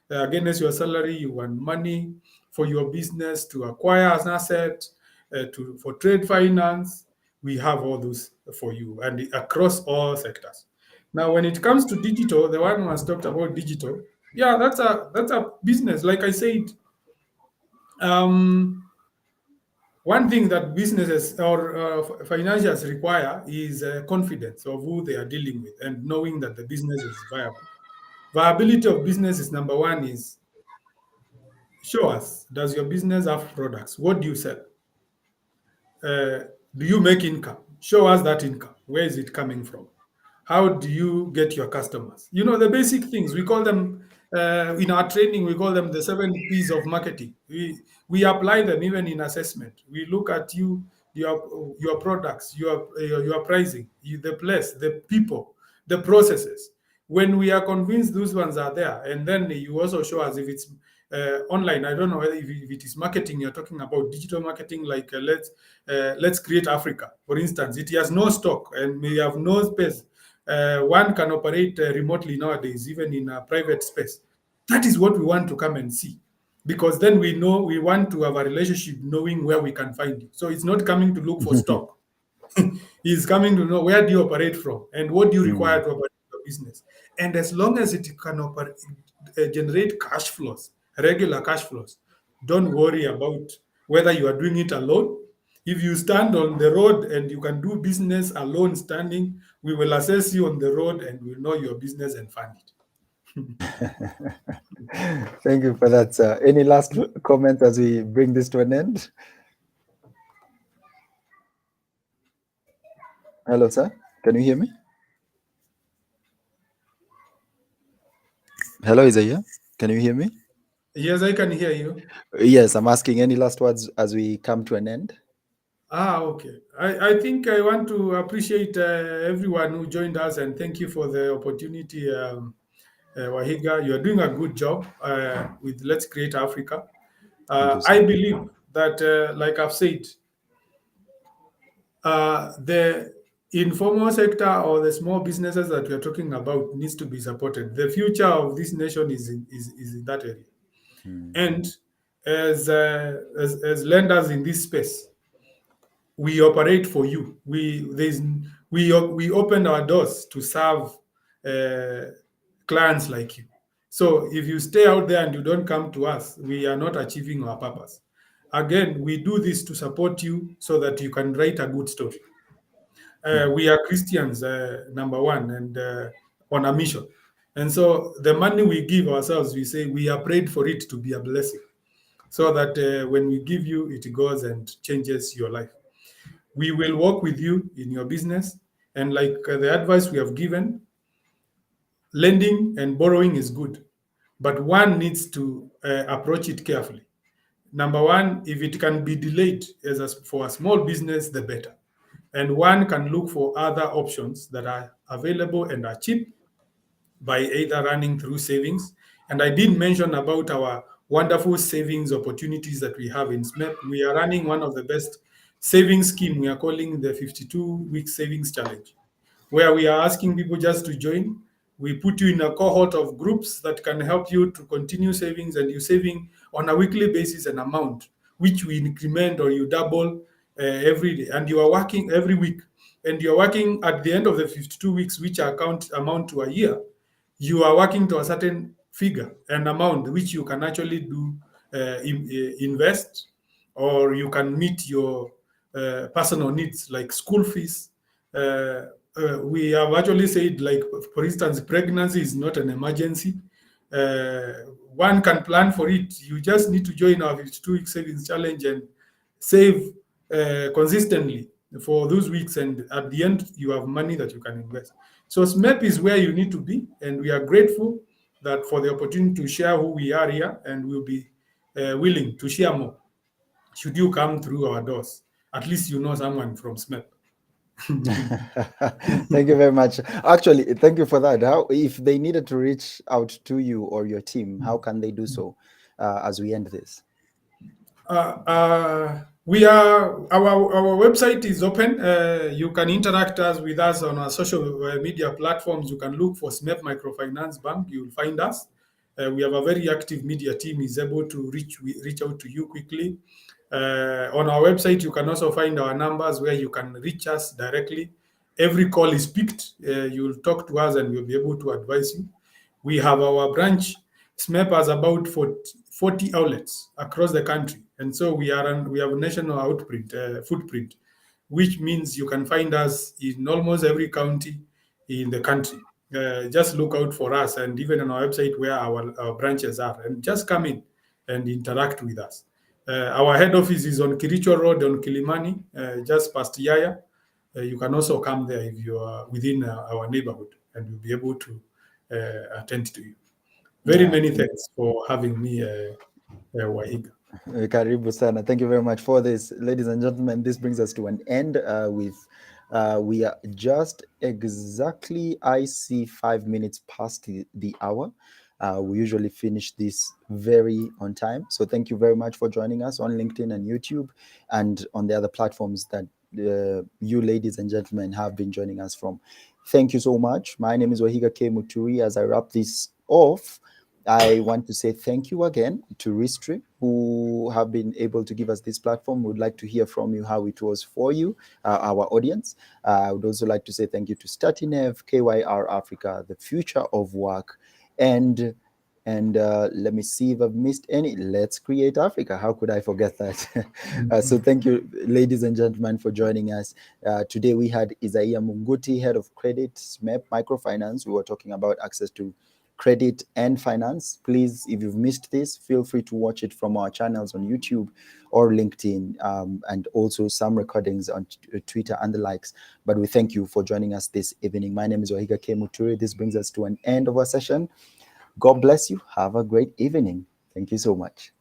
against your salary, you want money for your business to acquire an asset, for trade finance, we have all those for you, and across all sectors. Now, when it comes to digital, the one who has talked about digital, yeah, that's a business. Like I said, um, one thing that businesses or financials require is confidence of who they are dealing with, and knowing that the business is viable. Viability of business is number one. Is show us, does your business have products? What do you sell? uh, do you make income? Show us that income. Where is it coming from? How do you get your customers? You know, the basic things. We call them in our training. We call them the 7 P's of marketing. We apply them even in assessment. We look at your products, your pricing, the place, the people, the processes. When we are convinced those ones are there, and then you also show us if it's online. I don't know whether if it is marketing you're talking about, digital marketing, like let's create Africa, for instance. It has no stock and we have no space. One can operate remotely nowadays, even in a private space. That is what we want to come and see, because then we know we want to have a relationship, knowing where we can find it. So it's not coming to look for stock. He's coming to know where do you operate from and what do you require Mm. to operate your business. And as long as it can generate cash flows, regular cash flows, don't worry about whether you are doing it alone. If you stand on the road and you can do business alone standing, we will assess you on the road and we'll know your business and fund it. Thank you for that, sir. Any last comments as we bring this to an end? Hello, sir. Can you hear me? Hello, Isaiah. Can you hear me? Yes, I can hear you. Yes, I'm asking any last words as we come to an end. Okay. I think I want to appreciate everyone who joined us and thank you for the opportunity. Wahiga, you are doing a good job with Let's Create Africa. Thank you, I sir. believe that, like I've said, the informal sector or the small businesses that we are talking about needs to be supported. The future of this nation is in that area. Mm. And as lenders in this space, we operate for you. We open our doors to serve uh, clients like you. So if you stay out there and you don't come to us, we are not achieving our purpose. Again, we do this to support you so that you can write a good story. We are Christians, number one, and on a mission. And so the money we give ourselves, we say we are prayed for it to be a blessing, so that when we give you, it goes and changes your life. We will work with you in your business. And like the advice we have given, lending and borrowing is good, but one needs to approach it carefully. Number one, if it can be delayed for a small business, the better. And one can look for other options that are available and are cheap by either running through savings. And I did mention about our wonderful savings opportunities that we have in SMEP. We are running one of the best savings scheme. We are calling the 52-week savings challenge, where we are asking people just to join. We put you in a cohort of groups that can help you to continue savings, and you saving on a weekly basis an amount which we increment or you double every day, and you are working every week, and you are working at the end of the 52 weeks, which amount to a year. You are working to a certain figure and amount which you can actually do invest, or you can meet your personal needs like school fees. We have actually said, like, for instance, pregnancy is not an emergency. uh, One can plan for it. You just need to join our 52-week savings challenge and save consistently for those weeks, and at the end you have money that you can invest. So SMEP is where you need to be, and we are grateful that for the opportunity to share who we are here, and we'll be willing to share more should you come through our doors. At least you know someone from SMEP. Thank you very much. Actually, thank you for that. How, if they needed to reach out to you or your team, how can they do so as we end this? We are our website is open. You can interact with us on our social media platforms. You can look for SMEP Microfinance Bank. You will find us. We have a very active media team is able to reach out to you quickly. On our website, you can also find our numbers where you can reach us directly. Every call is picked. You will talk to us and we'll be able to advise you. We have our branch. SMEP has about 40 outlets across the country, and so we have a national footprint, which means you can find us in almost every county in the country. Just look out for us, and even on our website where our branches are, and just come in and interact with us. Our head office is on Kiricho Road on Kilimani, just past Yaya. You can also come there if you are within our neighborhood, and we'll be able to attend to you. Very Yeah. many thanks for having me, Wahiga. Karibu sana. Thank you very much for this. Ladies and gentlemen, this brings us to an end we are just exactly, I see, 5 minutes past the hour. We usually finish this very on time. So thank you very much for joining us on LinkedIn and YouTube and on the other platforms that you ladies and gentlemen have been joining us from. Thank you so much. My name is Wahiga K. Muturi. As I wrap this off, I want to say thank you again to Ristri, who have been able to give us this platform. We'd like to hear from you how it was for you, our audience. I would also like to say thank you to Statinev, KYR Africa, the future of work, and let me see if I've missed any. Let's Create Africa. How could I forget that? So thank you, ladies and gentlemen, for joining us. Today we had Isaiah Munguti, Head of Credit, SMEP Microfinance. We were talking about access to credit and finance. Please, if you've missed this, feel free to watch it from our channels on YouTube or LinkedIn, and also some recordings on Twitter and the likes. But we thank you for joining us this evening. My name is Wahiga K. Muturi. This brings us to an end of our session. God bless you. Have a great evening. Thank you so much.